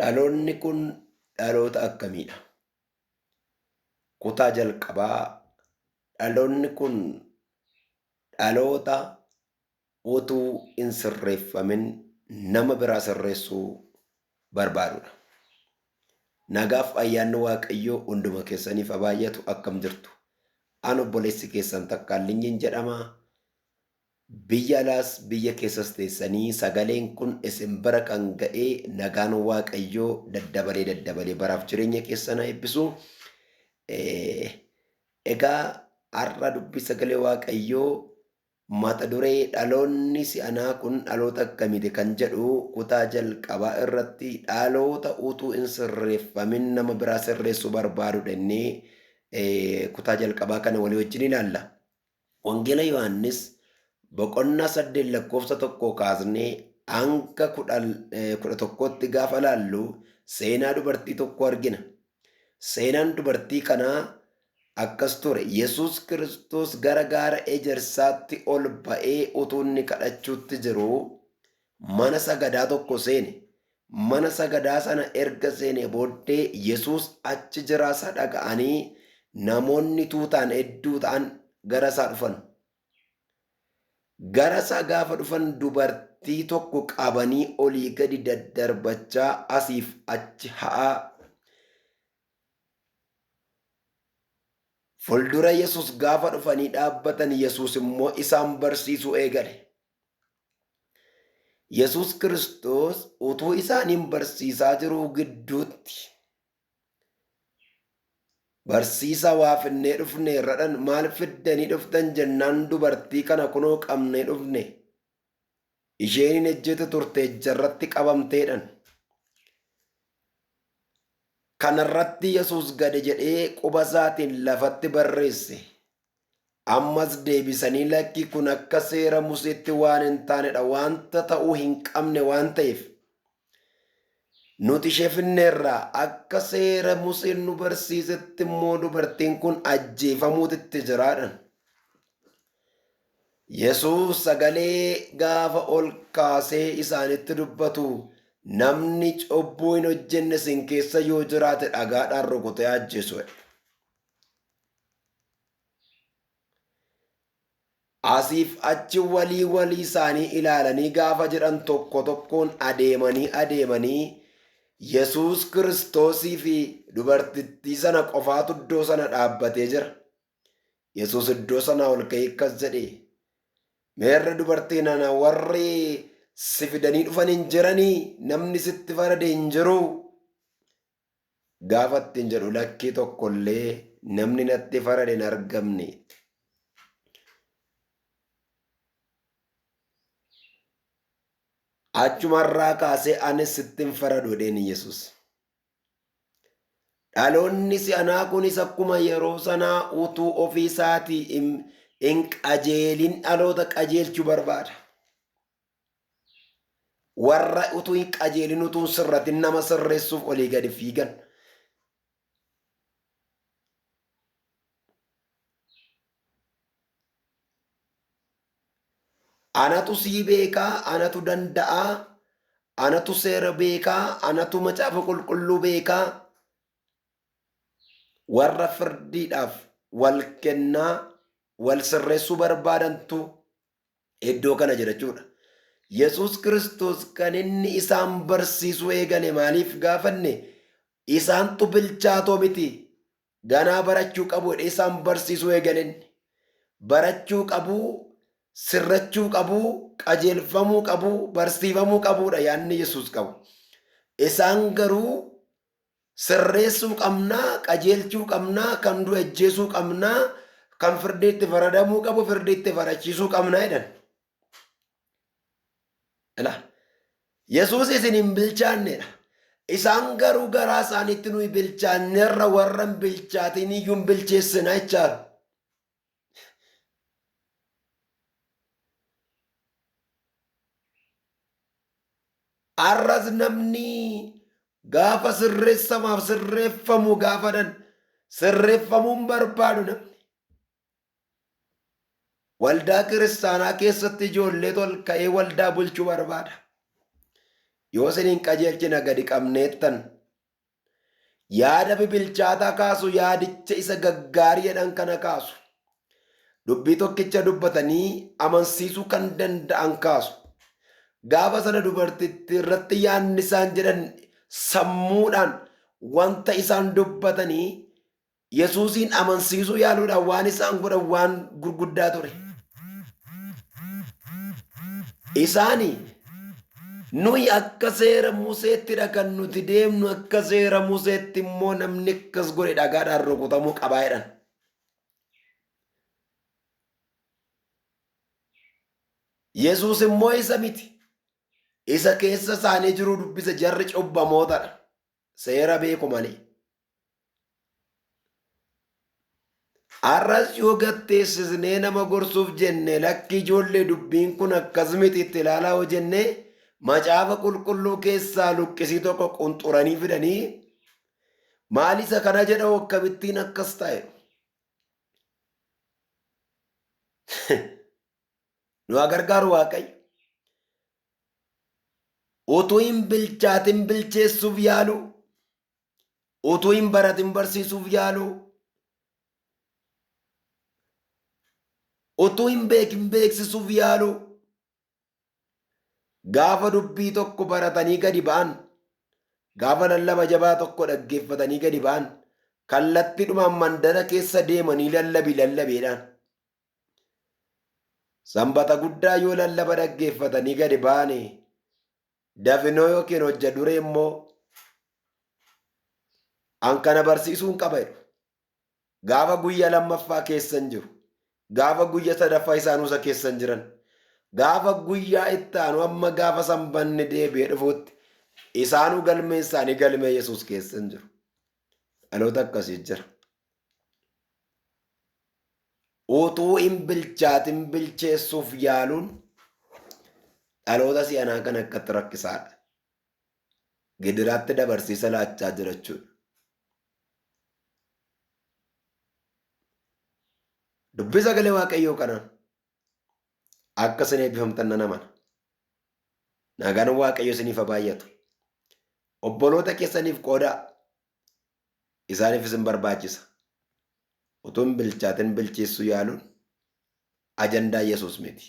Dhaloonni kun dhaloota akkamiidha? Kutaa jalqabaa dhaloonni kun dhaloota utuu hin sirreeffamin nama biraa sirreessuu barbaadudha. Nagaaf ayyaanni Waaqayyoo hunduma keessaniif haa baay'atu. Akkam jirtu? Ani obboleessi keessan Takkaallinyiin jedhama. Biyya alaas biyya keessas teessanii sagaleen kun isin bira kan ga'ee nagaan Waaqayyoo daddabalee baraaf jireenya keessan haa eebbisu. Egaa har'a dubbii sagalee Waaqayyoo mata duree dhaloonni si'anaa kun dhaloota akkamiiti kan jedhu kutaa jalqabaa irratti dhaloota utuu hin sirreeffamin nama biraa sirreessuu barbaadu jennee kutaa jalqabaa kana walii wajjin ilaalla. Wangeela Yohaannis boqonnaa 8 lakkoofsa 1 kaasnee hanga 11tti gaafa ilaallu seenaa dubartii tokko argina. Seenaan dubartii kanaa akkas ture. Yesuus Kiristoos gara gaara ejersaatti ol ba'ee utuu inni kadhachuutti jiru mana sagadaa tokko seene. Mana sagadaa sana erga seene booddee Yesuus achi jiraasa dhaga'anii namoonni tuutaan hedduu ta'an gara isaa dhufan. Gara isaa gaafa dhufan dubartii tokko qabanii olii gadi daddarbachaa asiif achi ha'aa. Fuuldura Yesuus gaafa dhufanii dhaabbatan Yesuus immoo isaan barsiisuu eegale. Yesuus Kiristoos utuu isaaniin barsiisaa jiruu gidduutti barsiisa waa finnee dhufne irradhan maal fiddanii dhuftan jennaan dubartii kana kunoo qabnee dhufne. Isheen hin ejjete turte ejjarratti qabamteedhan. Kanarratti Yesuus gad jedhee quba isaatiin lafatti barreesse. Ammas deebisanii lakki kun akka seera Museetti waan hin taanedha, wanta ta'uu hin qabne waan ta'eef. Nuti ishee finneerraa akka seera Museen nu barsiisetti immoo dubartiin kun ajjeefamuutitti jiraadhan. Yesuus sagalee gaafa ol kaasee isaanitti dubbatu namni cubbuu hin hojjenne isin keessa yoo jiraate dhagaadhaan rukutee ajjeesu. Asiif achi walii isaanii ilaalanii gaafa jedhan tokko tokkoon adeemanii Yesuus Kiristoosii fi dubartittii sana qofaatu iddoo sana dhaabbatee jira. Yesuus iddoo sana ol ka'ee akkas jedhe, meerre dubartii nana warri si fidanii dhufan hin jiranii? Namni sitti farade hin jiru? Gaafa ittiin jedhu lakkii tokkollee namni natti farade hin argamne. Achumarraa kaasee ani sitti hin faradu jedheen Yesuus. Dhaloonni si'anaa kunis akkuma yeroo sanaa utuu ofii isaatii hin qajeelin dhaloota qajeelchuu barbaada. Warra utuu hin qajeelin utuu sirratin nama sirreessuuf olii gadi fiigan. Anatu sii beekaa, anatu danda'aa, anatu seera beekaa, anatu macaafa qulqulluu beekaa. Warra firdiidhaaf wal kennaa, wal sirreessuu barbaadantu iddoo kana jira jechuudha. Yesuus Kiristoos kan inni isaan barsiisuu eegale maaliif gaafanne? Isaantu bilchaatoo miti. Ganaa barachuu qabu jedhee isaan barsiisuu eegalen. Barachuu qabu, sirrachuu qabu, qajeelfamuu qabu, barsiifamuu qabuudha yaadni Yesuus qabu. Isaan garuu sirreessuu qabnaa, qajeelchuu qabnaa, kan du'e ajjeesuu qabnaa, kan firdiitti faradamuu qabu firdiitti farachiisuu qabnaa jedhan. Yesuus isin hin bilchaannedha. Isaan garuu garaa isaaniitti nuyi bilchaanneerra warra hin bilchaatiin iyyuu hin bilcheessina jechaadha. Har'as namni gaafa sirreessamaaf sirreeffamuu gaafadan sirreeffamuun barbaadu namni. Waldaa kiristaanaa keessatti ijoollee tol ka'ee waldaa bulchuu barbaada. yoo isiniin qajeelchina gadi qabneettan yaada bibilchaataa kaasu yaadicha isa gaggaariidhaan kana kaasu dubbii tokkicha dubbatanii amansiisuu kan danda'an kaasu gaafa sana dubartitti irratti yaadni isaan jedhan sammuudhaan wanta isaan dubbatanii Yesuusiin amansiisuu yaaluudhaan waan isaan godhan waan gurguddaa ture. Isaanii nuyi akka seera Museettidha kan nuti deemnu akka seera Museetti immoo namni akkas godhe dhagaadhaan rukutamuu qabaa jedhan. Yesuus immoo isa miti. Isa keessa isaanii jiru dubbisa jarri cubbamootadha. Seera beeku malee. Arras yoo gatteessisnee nama gorsuuf jenne lakki ijoollee dubbiin kun akkas miti itti ilaalaa hoo jennee macaafa qulqulluu keessaa luqqisii tokko qunxuranii fidanii maal isa kana jedhamu akkamittiin akkas ta'e. Nu gargaaru Waaqayyo. Utuu hin bilchaatin bilcheessuuf yaalu, utuu hin baratin barsiisuuf yaalu, utuu hin beekin beeksisuuf yaalu, gaafa dubbii tokko baratanii gadi ba'an, gaafa lallaba jabaa tokko dhaggeeffatanii gadi ba'an, kallattiidhumaan mandara keessa deemanii lallabeedhaan. Sanbata guddaa yoo lallaba dhaggeeffatanii gadi ba'ane dafinoo yookiin hojja duree immoo an kana barsiisuun qaba jedhu. Gaafa guyyaa lammaffaa keessan jiru, gaafa guyyaa sadaffaa isaanuusa keessan jiran, gaafa guyyaa itti aanu amma gaafa sanbanni deebi'ee dhufuutti isaanuu galmee isaanii galmee Yesuus keessan jiru. Dhaloota akkasii jira. Utuu hin bilchaatin bilcheessuuf yaaluun dhaloota si'anaa kan akkatti rakkisaadha. Gidiraatti dabarsiisa laachaa jira jechuudha. Dubbii sagalee Waaqayyoo kanaan akka isin eebbifamtan nan amana. Nagaan Waaqayyo isiniif haa baay'atu. Obboloota keessaniif qoodaa. Isaaniif isin barbaachisa. Utuu hin bilchaatin bilcheessuu yaaluun ajandaa Yesuus miti.